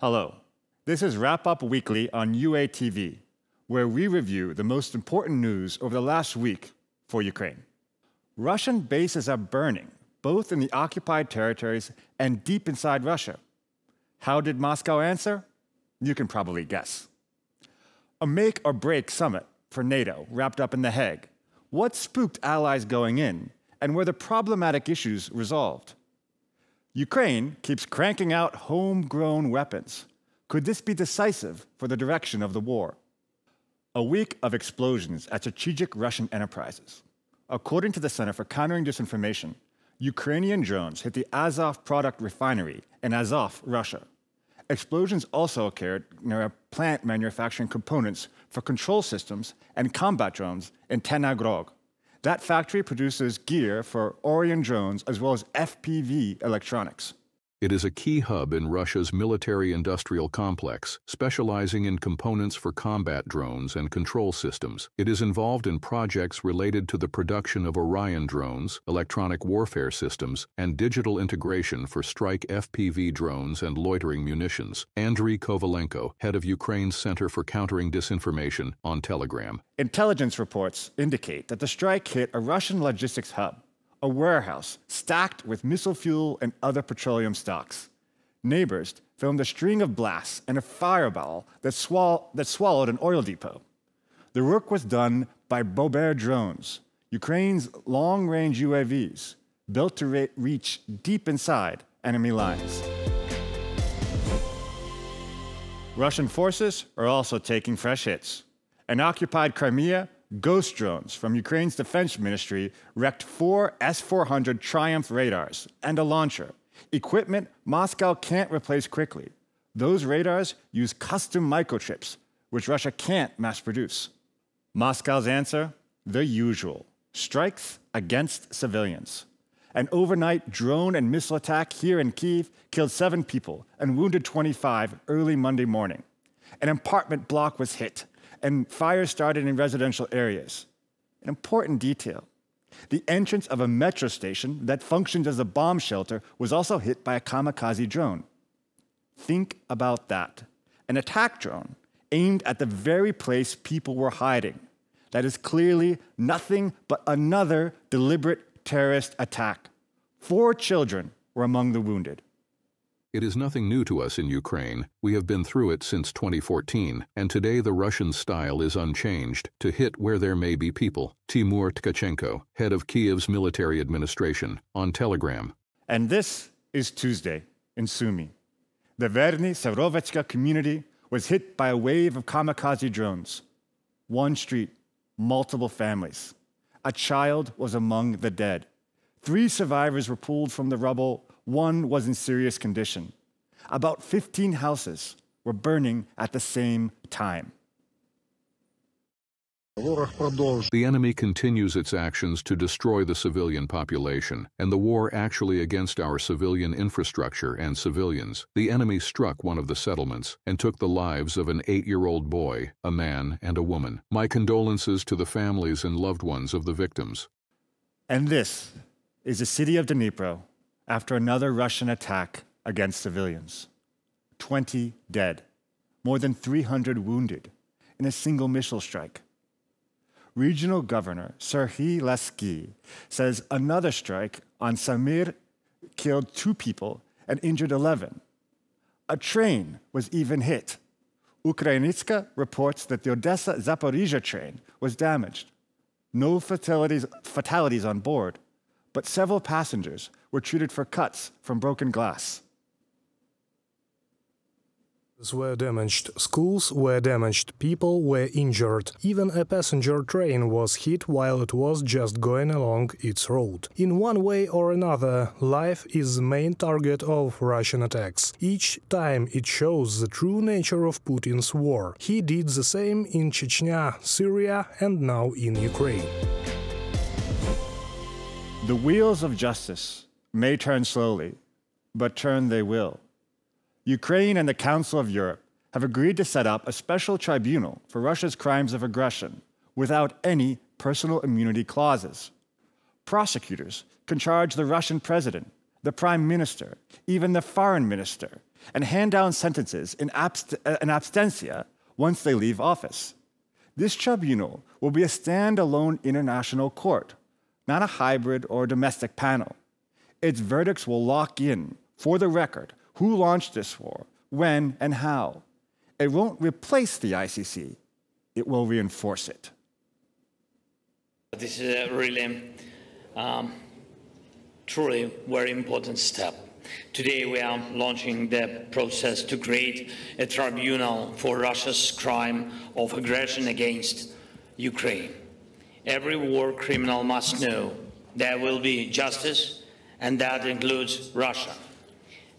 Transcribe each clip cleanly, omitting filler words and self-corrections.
Hello. This is Wrap Up Weekly on UATV, where we review the most important news over the last week for Ukraine. Russian bases are burning, both in the occupied territories and deep inside Russia. How did Moscow answer? You can probably guess. A make or break summit for NATO wrapped up in The Hague. What spooked allies going in, and were the problematic issues resolved? Ukraine keeps cranking out homegrown weapons. Could this be decisive for the direction of the war? A week of explosions at strategic Russian enterprises. According to the Center for Countering Disinformation, Ukrainian drones hit the Azov product refinery in Azov, Russia. Explosions also occurred near a plant manufacturing components for control systems and combat drones in Tenagorg. That factory produces gear for Orion drones as well as FPV electronics. It is a key hub in Russia's military-industrial complex, specializing in components for combat drones and control systems. It is involved in projects related to the production of Orion drones, electronic warfare systems, and digital integration for strike FPV drones and loitering munitions. Andriy Kovalenko, head of Ukraine's Center for Countering Disinformation, on Telegram. Intelligence reports indicate that the strike hit a Russian logistics hub, a warehouse stacked with missile fuel and other petroleum stocks. Neighbors filmed a string of blasts and a fireball that swallowed an oil depot. The work was done by Bober drones, Ukraine's long-range UAVs, built to reach deep inside enemy lines. Russian forces are also taking fresh hits. In occupied Crimea, ghost drones from Ukraine's defense ministry wrecked 4 S-400 Triumph radars and a launcher, equipment Moscow can't replace quickly. Those radars use custom microchips, which Russia can't mass produce. Moscow's answer? The usual: strikes against civilians. An overnight drone and missile attack here in Kyiv killed 7 people and wounded 25 early Monday morning. An apartment block was hit, and fires started in residential areas. An important detail: the entrance of a metro station that functions as a bomb shelter was also hit by a kamikaze drone. Think about that. An attack drone aimed at the very place people were hiding. That is clearly nothing but another deliberate terrorist attack. 4 children were among the wounded. It is nothing new to us in Ukraine. We have been through it since 2014, and today the Russian style is unchanged: to hit where there may be people. Timur Tkachenko, head of Kyiv's military administration, on Telegram. And this is Tuesday in Sumy. The Verny Severovetsky community was hit by a wave of kamikaze drones. 1 street, multiple families. A child was among the dead. 3 survivors were pulled from the rubble. 1 was in serious condition. About 15 houses were burning at the same time. The enemy continues its actions to destroy the civilian population, and the war actually against our civilian infrastructure and civilians. The enemy struck one of the settlements and took the lives of an 8-year-old boy, a man, and a woman. My condolences to the families and loved ones of the victims. And this is the city of Dnipro, after another Russian attack against civilians. 20 dead, more than 300 wounded in a single missile strike. Regional Governor Serhiy Lasky says another strike on Samir killed 2 people and injured 11. A train was even hit. Ukrainitska reports that the Odessa-Zaporizhia train was damaged. No fatalities on board, but several passengers were treated for cuts from broken glass. Were damaged, schools were damaged, people were injured. Even a passenger train was hit while it was just going along its route. In one way or another, life is the main target of Russian attacks. Each time it shows the true nature of Putin's war. He did the same in Chechnya, Syria, and now in Ukraine. The wheels of justice may turn slowly, but turn they will. Ukraine and the Council of Europe have agreed to set up a special tribunal for Russia's crimes of aggression without any personal immunity clauses. Prosecutors can charge the Russian president, the prime minister, even the foreign minister, and hand down sentences in absentia once they leave office. This tribunal will be a standalone international court, not a hybrid or domestic panel. Its verdicts will lock in, for the record, who launched this war, when, and how. It won't replace the ICC. It will reinforce it. This is a really, truly very important step. Today we are launching the process to create a tribunal for Russia's crime of aggression against Ukraine. Every war criminal must know there will be justice, and that includes Russia.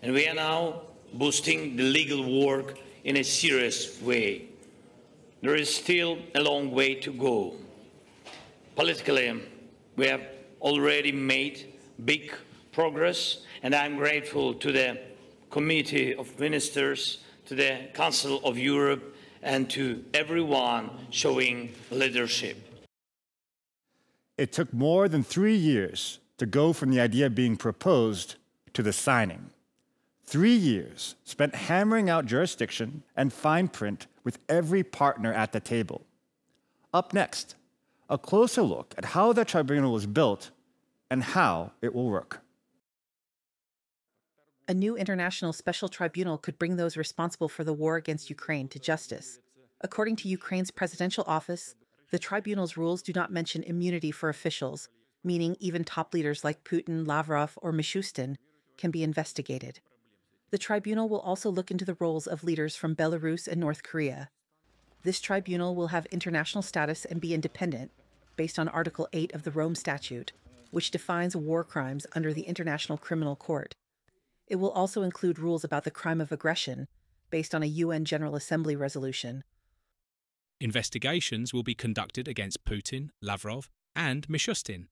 And we are now boosting the legal work in a serious way. There is still a long way to go. Politically, we have already made big progress, and I'm grateful to the Committee of Ministers, to the Council of Europe, and to everyone showing leadership. It took more than 3 years to go from the idea being proposed to the signing. 3 years spent hammering out jurisdiction and fine print with every partner at the table. Up next, a closer look at how the tribunal was built and how it will work. A new international special tribunal could bring those responsible for the war against Ukraine to justice. According to Ukraine's presidential office, the tribunal's rules do not mention immunity for officials, meaning even top leaders like Putin, Lavrov, or Mishustin can be investigated. The tribunal will also look into the roles of leaders from Belarus and North Korea. This tribunal will have international status and be independent, based on Article 8 of the Rome Statute, which defines war crimes under the International Criminal Court. It will also include rules about the crime of aggression, based on a UN General Assembly resolution. Investigations will be conducted against Putin, Lavrov, and Mishustin.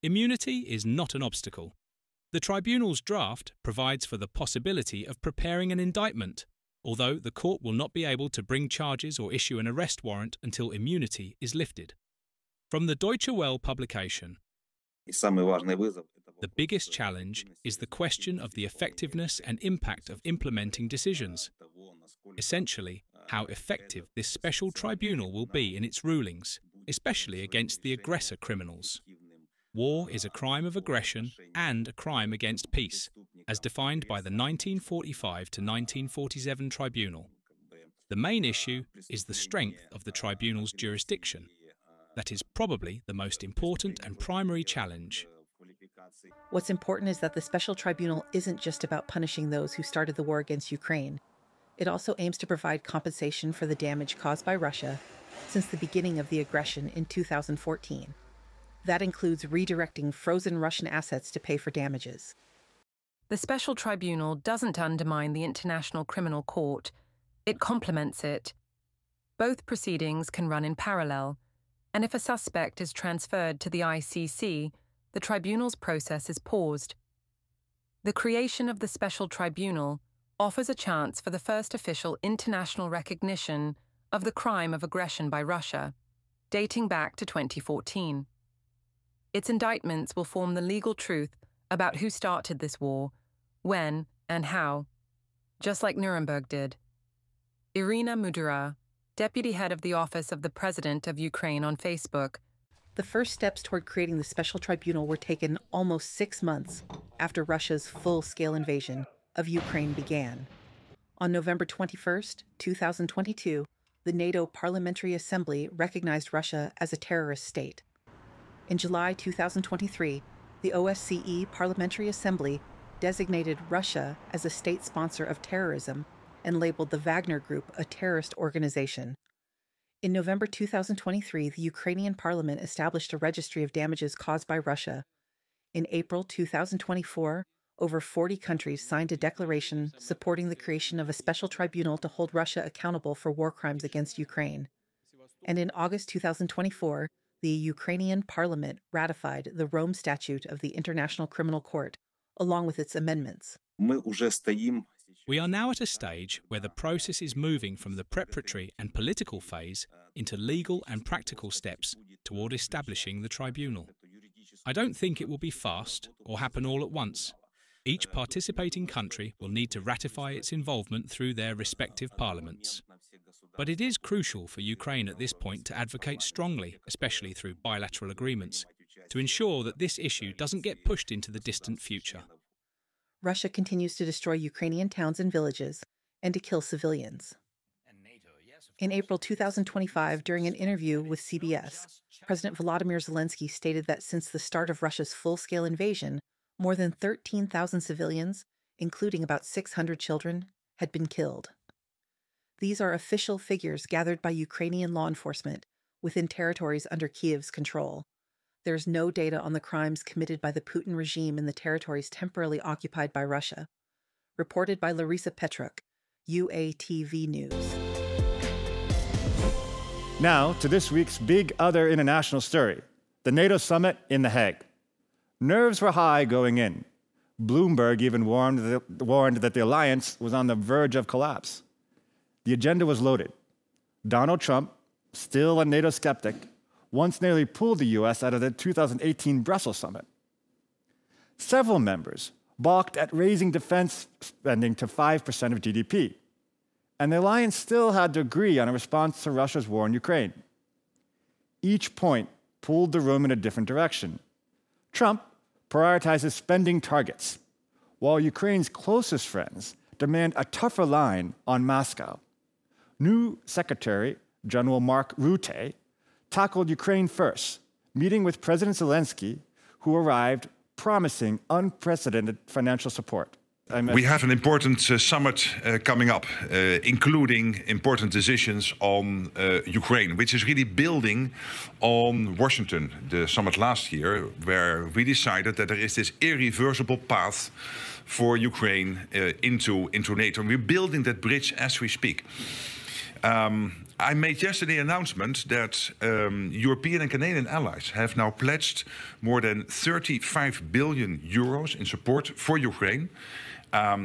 Immunity is not an obstacle. The tribunal's draft provides for the possibility of preparing an indictment, although the court will not be able to bring charges or issue an arrest warrant until immunity is lifted. From the Deutsche Welle publication, the biggest challenge is the question of the effectiveness and impact of implementing decisions. Essentially, how effective this special tribunal will be in its rulings, especially against the aggressor criminals. War is a crime of aggression and a crime against peace, as defined by the 1945 to 1947 tribunal. The main issue is the strength of the tribunal's jurisdiction. That is probably the most important and primary challenge. What's important is that the special tribunal isn't just about punishing those who started the war against Ukraine. It also aims to provide compensation for the damage caused by Russia since the beginning of the aggression in 2014. That includes redirecting frozen Russian assets to pay for damages. The Special Tribunal doesn't undermine the International Criminal Court. It complements it. Both proceedings can run in parallel, and if a suspect is transferred to the ICC, the tribunal's process is paused. The creation of the Special Tribunal offers a chance for the first official international recognition of the crime of aggression by Russia, dating back to 2014. Its indictments will form the legal truth about who started this war, when, and how, just like Nuremberg did. Irina Mudura, deputy head of the Office of the President of Ukraine on Facebook. The first steps toward creating the special tribunal were taken almost 6 months after Russia's full-scale invasion of Ukraine began. On November 21, 2022, the NATO Parliamentary Assembly recognized Russia as a terrorist state. In July 2023, the OSCE Parliamentary Assembly designated Russia as a state sponsor of terrorism and labeled the Wagner Group a terrorist organization. In November 2023, the Ukrainian parliament established a registry of damages caused by Russia. In April 2024, over 40 countries signed a declaration supporting the creation of a special tribunal to hold Russia accountable for war crimes against Ukraine. And in August 2024, the Ukrainian parliament ratified the Rome Statute of the International Criminal Court, along with its amendments. We are now at a stage where the process is moving from the preparatory and political phase into legal and practical steps toward establishing the tribunal. I don't think it will be fast or happen all at once. Each participating country will need to ratify its involvement through their respective parliaments. But it is crucial for Ukraine at this point to advocate strongly, especially through bilateral agreements, to ensure that this issue doesn't get pushed into the distant future. Russia continues to destroy Ukrainian towns and villages and to kill civilians. In April 2025, during an interview with CBS, President Volodymyr Zelensky stated that since the start of Russia's full-scale invasion, more than 13,000 civilians, including about 600 children, had been killed. These are official figures gathered by Ukrainian law enforcement within territories under Kyiv's control. There's no data on the crimes committed by the Putin regime in the territories temporarily occupied by Russia. Reported by Larisa Petruk, UATV News. Now to this week's big other international story, the NATO summit in The Hague. Nerves were high going in. Bloomberg even warned that the alliance was on the verge of collapse. The agenda was loaded. Donald Trump, still a NATO skeptic, once nearly pulled the U.S. out of the 2018 Brussels summit. Several members balked at raising defense spending to 5% of GDP, and the alliance still had to agree on a response to Russia's war in Ukraine. Each point pulled the room in a different direction. Trump prioritizes spending targets, while Ukraine's closest friends demand a tougher line on Moscow. New Secretary General Mark Rutte tackled Ukraine first, meeting with President Zelensky, who arrived promising unprecedented financial support. We have an important summit coming up, including important decisions on Ukraine, which is really building on Washington, the summit last year, where we decided that there is this irreversible path for Ukraine into NATO. And we're building that bridge as we speak. I made yesterday an announcement that European and Canadian allies have now pledged more than 35 billion euros in support for Ukraine,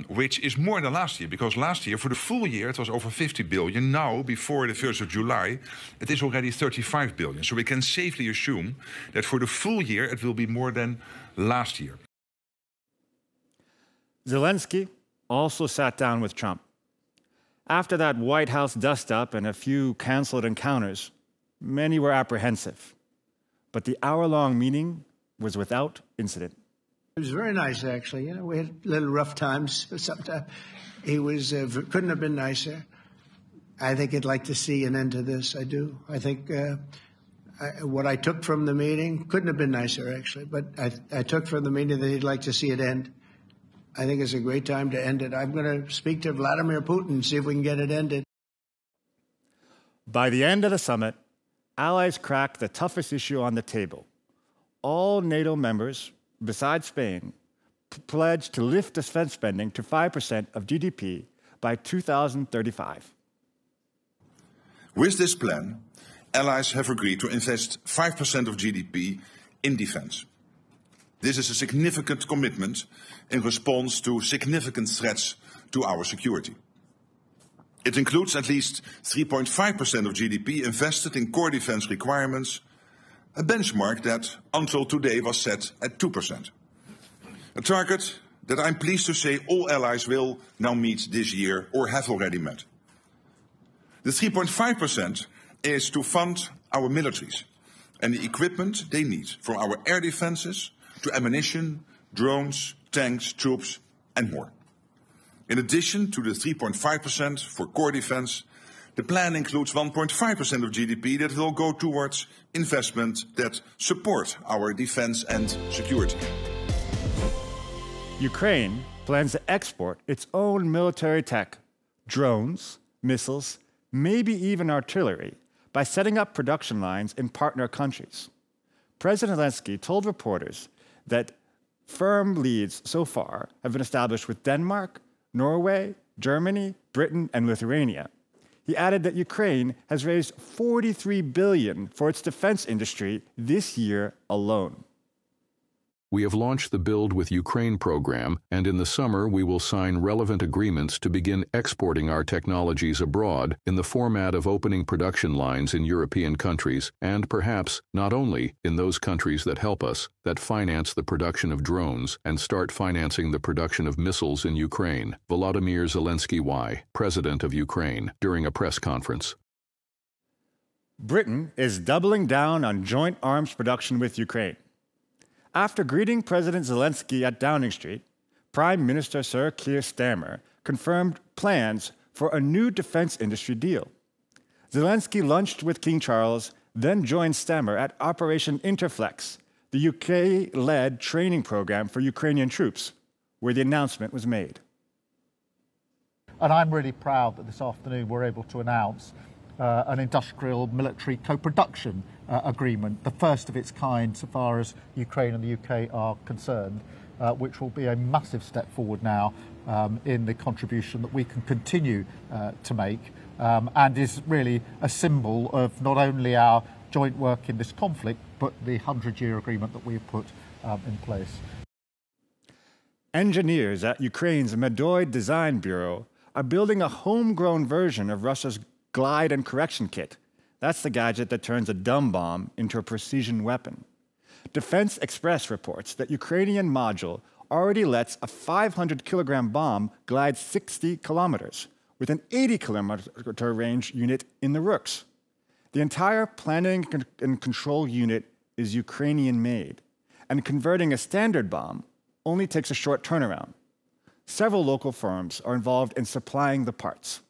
which is more than last year, because last year, for the full year, it was over 50 billion. Now, before the 1st of July, it is already 35 billion. So we can safely assume that for the full year, it will be more than last year. Zelensky also sat down with Trump. After that White House dust-up and a few canceled encounters, many were apprehensive. But the hour-long meeting was without incident. It was very nice, actually. You know, we had little rough times sometimes. He was couldn't have been nicer. I think he'd like to see an end to this. I do. I think what I took from the meeting couldn't have been nicer, actually. But I took from the meeting that he'd like to see it end. I think it's a great time to end it. I'm going to speak to Vladimir Putin and see if we can get it ended. By the end of the summit, allies cracked the toughest issue on the table. All NATO members, besides Spain, pledged to lift defense spending to 5% of GDP by 2035. With this plan, allies have agreed to invest 5% of GDP in defense. This is a significant commitment in response to significant threats to our security. It includes at least 3.5% of GDP invested in core defense requirements, a benchmark that until today was set at 2%. A target that I'm pleased to say all allies will now meet this year or have already met. The 3.5% is to fund our militaries and the equipment they need, from our air defenses to ammunition, drones, tanks, troops, and more. In addition to the 3.5% for core defense, the plan includes 1.5% of GDP that will go towards investment that support our defense and security. Ukraine plans to export its own military tech, drones, missiles, maybe even artillery, by setting up production lines in partner countries. President Zelensky told reporters that firm leads so far have been established with Denmark, Norway, Germany, Britain, and Lithuania. He added that Ukraine has raised $43 billion for its defense industry this year alone. We have launched the Build with Ukraine program, and in the summer we will sign relevant agreements to begin exporting our technologies abroad in the format of opening production lines in European countries, and perhaps not only in those countries that help us, that finance the production of drones and start financing the production of missiles in Ukraine. Volodymyr Zelensky, President of Ukraine, during a press conference. Britain is doubling down on joint arms production with Ukraine. After greeting President Zelensky at Downing Street, Prime Minister Sir Keir Starmer confirmed plans for a new defense industry deal. Zelensky lunched with King Charles, then joined Starmer at Operation Interflex, the UK-led training program for Ukrainian troops, where the announcement was made. And I'm really proud that this afternoon we're able to announce an industrial military co-production agreement, the first of its kind so far as Ukraine and the UK are concerned, which will be a massive step forward now in the contribution that we can continue to make, and is really a symbol of not only our joint work in this conflict, but the 100-year agreement that we've put in place. Engineers at Ukraine's Medoy Design Bureau are building a homegrown version of Russia's Glide and Correction Kit. That's the gadget that turns a dumb bomb into a precision weapon. Defense Express reports that Ukrainian module already lets a 500-kilogram bomb glide 60 kilometers, with an 80-kilometer range unit in the Rooks. The entire planning and control unit is Ukrainian-made, and converting a standard bomb only takes a short turnaround. Several local firms are involved in supplying the parts.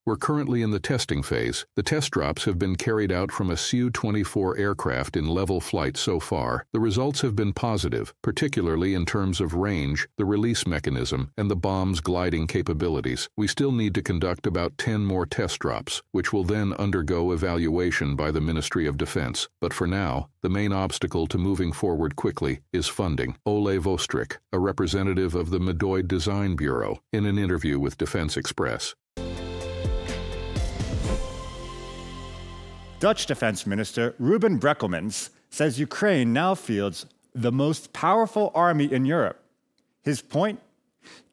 We're currently in the testing phase. The test drops have been carried out from a Su-24 aircraft in level flight so far. The results have been positive, particularly in terms of range, the release mechanism, and the bomb's gliding capabilities. We still need to conduct about 10 more test drops, which will then undergo evaluation by the Ministry of Defense. But for now, the main obstacle to moving forward quickly is funding. Ole Vostrik, a representative of the Medoy Design Bureau, in an interview with Defense Express. Dutch Defense Minister Ruben Brekelmans says Ukraine now fields the most powerful army in Europe. His point?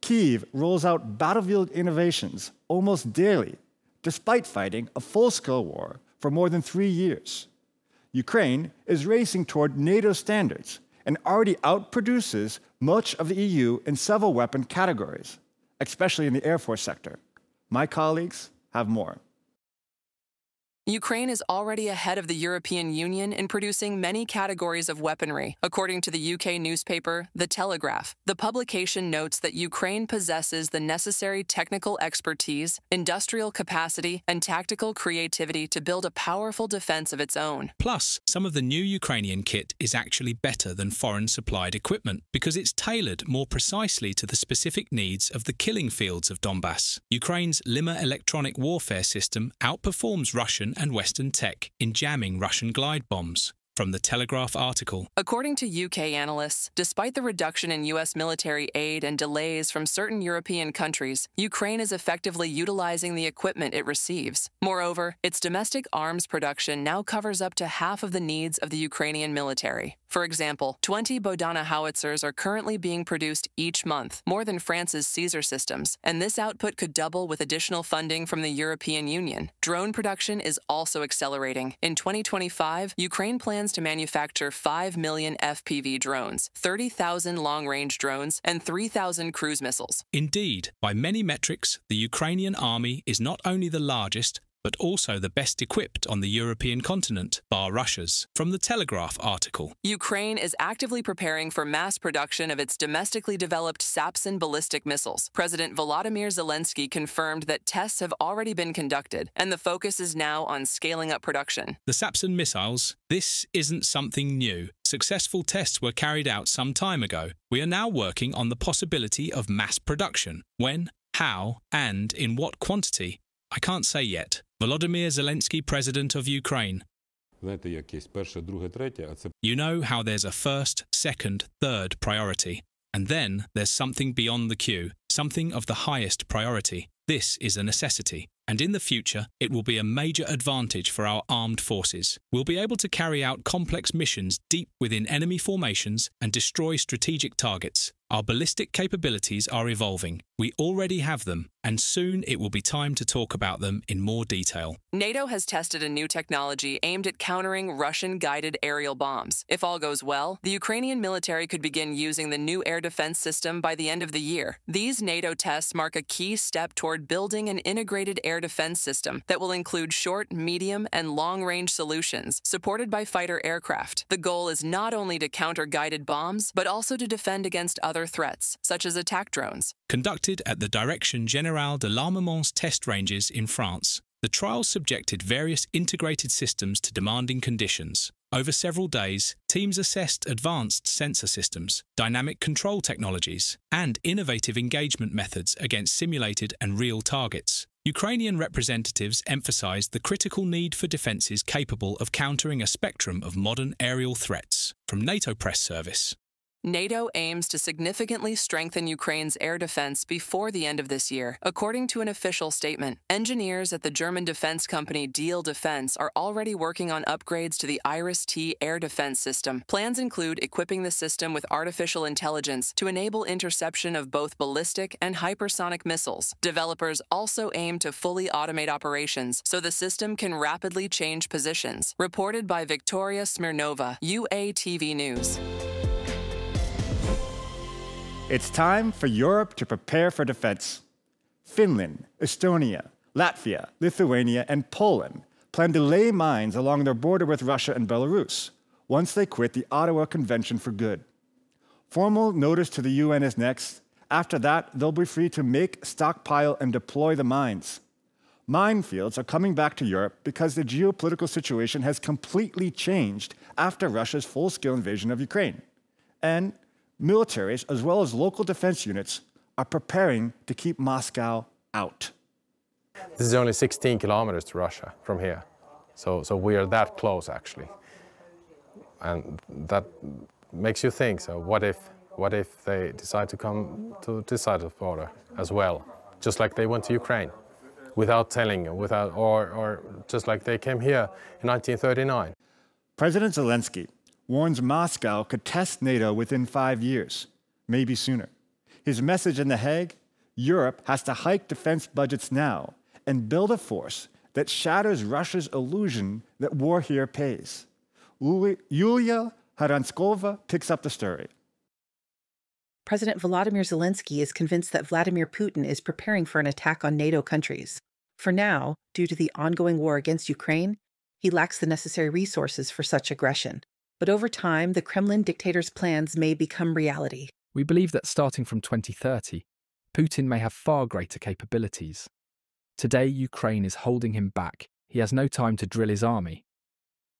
Kyiv rolls out battlefield innovations almost daily, despite fighting a full-scale war for more than 3 years. Ukraine is racing toward NATO standards and already outproduces much of the EU in several weapon categories, especially in the Air Force sector. My colleagues have more. Ukraine is already ahead of the European Union in producing many categories of weaponry, according to the UK newspaper The Telegraph. The publication notes that Ukraine possesses the necessary technical expertise, industrial capacity, and tactical creativity to build a powerful defense of its own. Plus, some of the new Ukrainian kit is actually better than foreign-supplied equipment because it's tailored more precisely to the specific needs of the killing fields of Donbass. Ukraine's Lima electronic warfare system outperforms Russian and Western tech in jamming Russian glide bombs. From the Telegraph article. According to UK analysts, despite the reduction in US military aid and delays from certain European countries, Ukraine is effectively utilizing the equipment it receives. Moreover, its domestic arms production now covers up to half of the needs of the Ukrainian military. For example, 20 Bodana howitzers are currently being produced each month, more than France's Caesar systems, and this output could double with additional funding from the European Union. Drone production is also accelerating. In 2025, Ukraine plans to manufacture 5 million FPV drones, 30,000 long-range drones, and 3,000 cruise missiles. Indeed, by many metrics, the Ukrainian army is not only the largest, but also the best equipped on the European continent, bar Russia's. From the Telegraph article. Ukraine is actively preparing for mass production of its domestically developed Sapsan ballistic missiles. President Volodymyr Zelensky confirmed that tests have already been conducted, and the focus is now on scaling up production. The Sapsan missiles, this isn't something new. Successful tests were carried out some time ago. We are now working on the possibility of mass production. When, how, and in what quantity? I can't say yet. Volodymyr Zelensky, President of Ukraine. You know how there's a first, second, third priority. And then there's something beyond the queue, something of the highest priority. This is a necessity. and in the future, it will be a major advantage for our armed forces. We'll be able to carry out complex missions deep within enemy formations and destroy strategic targets. Our ballistic capabilities are evolving. We already have them, and soon it will be time to talk about them in more detail. NATO has tested a new technology aimed at countering Russian-guided aerial bombs. If all goes well, the Ukrainian military could begin using the new air defense system by the end of the year. These NATO tests mark a key step toward building an integrated air defense system that will include short, medium, and long-range solutions supported by fighter aircraft. The goal is not only to counter guided bombs, but also to defend against other threats, such as attack drones. Conducted at the Direction Générale de l'Armement test ranges in France, the trials subjected various integrated systems to demanding conditions. Over several days, teams assessed advanced sensor systems, dynamic control technologies, and innovative engagement methods against simulated and real targets. Ukrainian representatives emphasized the critical need for defenses capable of countering a spectrum of modern aerial threats. From NATO Press Service. NATO aims to significantly strengthen Ukraine's air defense before the end of this year, according to an official statement. Engineers at the German defense company Diehl Defense are already working on upgrades to the Iris-T air defense system. Plans include equipping the system with artificial intelligence to enable interception of both ballistic and hypersonic missiles. Developers also aim to fully automate operations so the system can rapidly change positions. Reported by Victoria Smirnova, UATV News. It's time for Europe to prepare for defense. Finland, Estonia, Latvia, Lithuania, and Poland plan to lay mines along their border with Russia and Belarus once they quit the Ottawa Convention for good. Formal notice to the UN is next. After that, they'll be free to make, stockpile, and deploy the mines. Minefields are coming back to Europe because the geopolitical situation has completely changed after Russia's full-scale invasion of Ukraine. And militaries, as well as local defense units, are preparing to keep Moscow out. This is only 16 kilometers to Russia from here. So we are that close, actually. And that makes you think, so what if they decide to come to this side of the border as well? Just like they went to Ukraine, without telling, or just like they came here in 1939. President Zelensky warns Moscow could test NATO within 5 years, maybe sooner. His message in The Hague: Europe has to hike defense budgets now and build a force that shatters Russia's illusion that war here pays. Yulia Haranskova picks up the story. President Volodymyr Zelensky is convinced that Vladimir Putin is preparing for an attack on NATO countries. For now, due to the ongoing war against Ukraine, he lacks the necessary resources for such aggression. But over time, the Kremlin dictator's plans may become reality. We believe that starting from 2030, Putin may have far greater capabilities. Today, Ukraine is holding him back. He has no time to drill his army.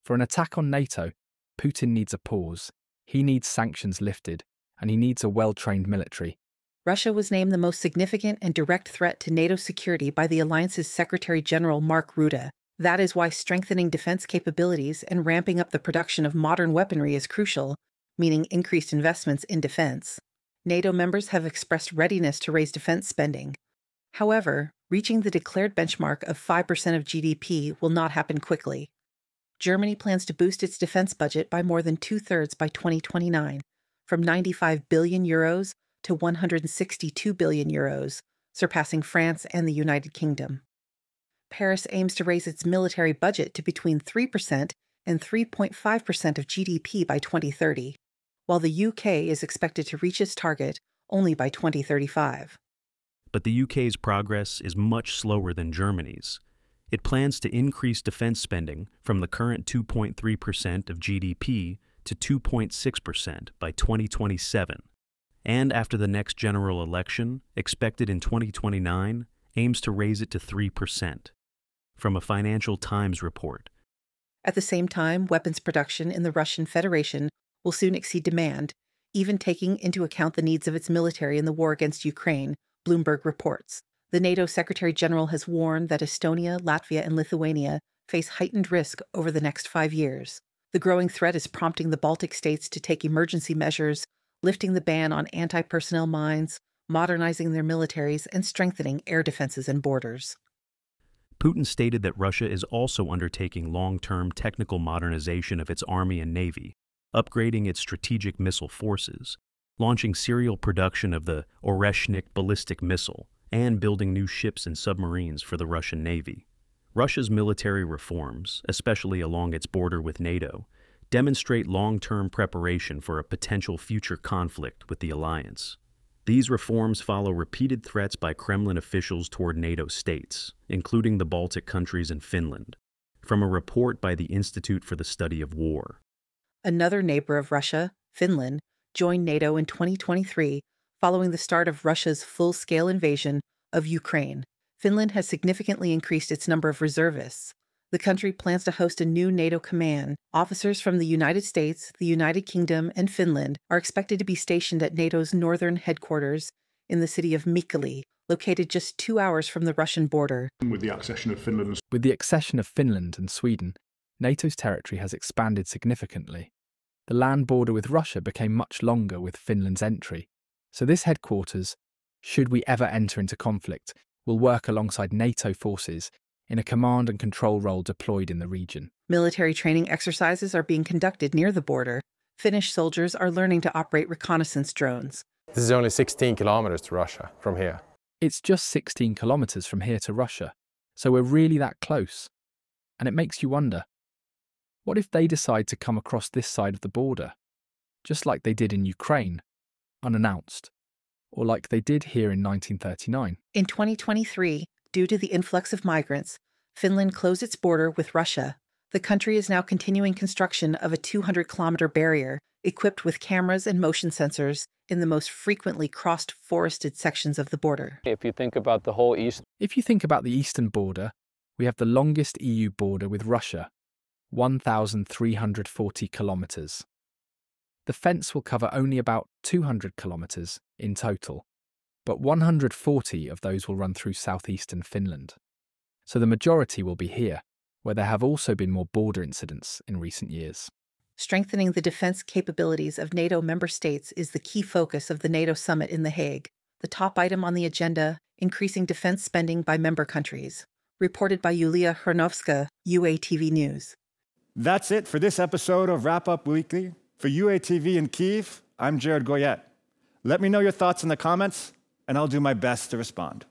For an attack on NATO, Putin needs a pause. He needs sanctions lifted, and he needs a well-trained military. Russia was named the most significant and direct threat to NATO security by the alliance's Secretary General Mark Rutte. That is why strengthening defense capabilities and ramping up the production of modern weaponry is crucial, meaning increased investments in defense. NATO members have expressed readiness to raise defense spending. However, reaching the declared benchmark of 5% of GDP will not happen quickly. Germany plans to boost its defense budget by more than 2/3 by 2029, from 95 billion euros to 162 billion euros, surpassing France and the United Kingdom. Paris aims to raise its military budget to between 3% and 3.5% of GDP by 2030, while the UK is expected to reach its target only by 2035. But the UK's progress is much slower than Germany's. It plans to increase defense spending from the current 2.3% of GDP to 2.6% by 2027, and after the next general election, expected in 2029, aims to raise it to 3%. From a Financial Times report. At the same time, weapons production in the Russian Federation will soon exceed demand, even taking into account the needs of its military in the war against Ukraine, Bloomberg reports. The NATO Secretary General has warned that Estonia, Latvia, and Lithuania face heightened risk over the next 5 years. The growing threat is prompting the Baltic states to take emergency measures, lifting the ban on anti-personnel mines, modernizing their militaries, and strengthening air defenses and borders. Putin stated that Russia is also undertaking long-term technical modernization of its army and navy, upgrading its strategic missile forces, launching serial production of the Oreshnik ballistic missile, and building new ships and submarines for the Russian Navy. Russia's military reforms, especially along its border with NATO, demonstrate long-term preparation for a potential future conflict with the alliance. These reforms follow repeated threats by Kremlin officials toward NATO states, including the Baltic countries and Finland, from a report by the Institute for the Study of War. Another neighbor of Russia, Finland, joined NATO in 2023 following the start of Russia's full-scale invasion of Ukraine. Finland has significantly increased its number of reservists. The country plans to host a new NATO command. Officers from the United States, the United Kingdom, and Finland are expected to be stationed at NATO's northern headquarters in the city of Mikkeli, located just 2 hours from the Russian border. With the accession of Finland and Sweden, NATO's territory has expanded significantly. The land border with Russia became much longer with Finland's entry, so this headquarters, should we ever enter into conflict, will work alongside NATO forces in a command and control role deployed in the region. Military training exercises are being conducted near the border. Finnish soldiers are learning to operate reconnaissance drones. This is only 16 kilometers to Russia from here. It's just 16 kilometers from here to Russia, so we're really that close. And it makes you wonder, what if they decide to come across this side of the border, just like they did in Ukraine, unannounced, or like they did here in 1939? In 2023, due to the influx of migrants, Finland closed its border with Russia. The country is now continuing construction of a 200-kilometer barrier equipped with cameras and motion sensors in the most frequently crossed forested sections of the border. If you think about the eastern border, we have the longest EU border with Russia, 1,340 kilometers. The fence will cover only about 200 kilometers in total, but 140 of those will run through southeastern Finland. So the majority will be here, where there have also been more border incidents in recent years. Strengthening the defense capabilities of NATO member states is the key focus of the NATO summit in The Hague. The top item on the agenda, increasing defense spending by member countries. Reported by Yulia Hrnovska, UATV News. That's it for this episode of Wrap Up Weekly. For UATV in Kyiv, I'm Jared Goyette. Let me know your thoughts in the comments, and I'll do my best to respond.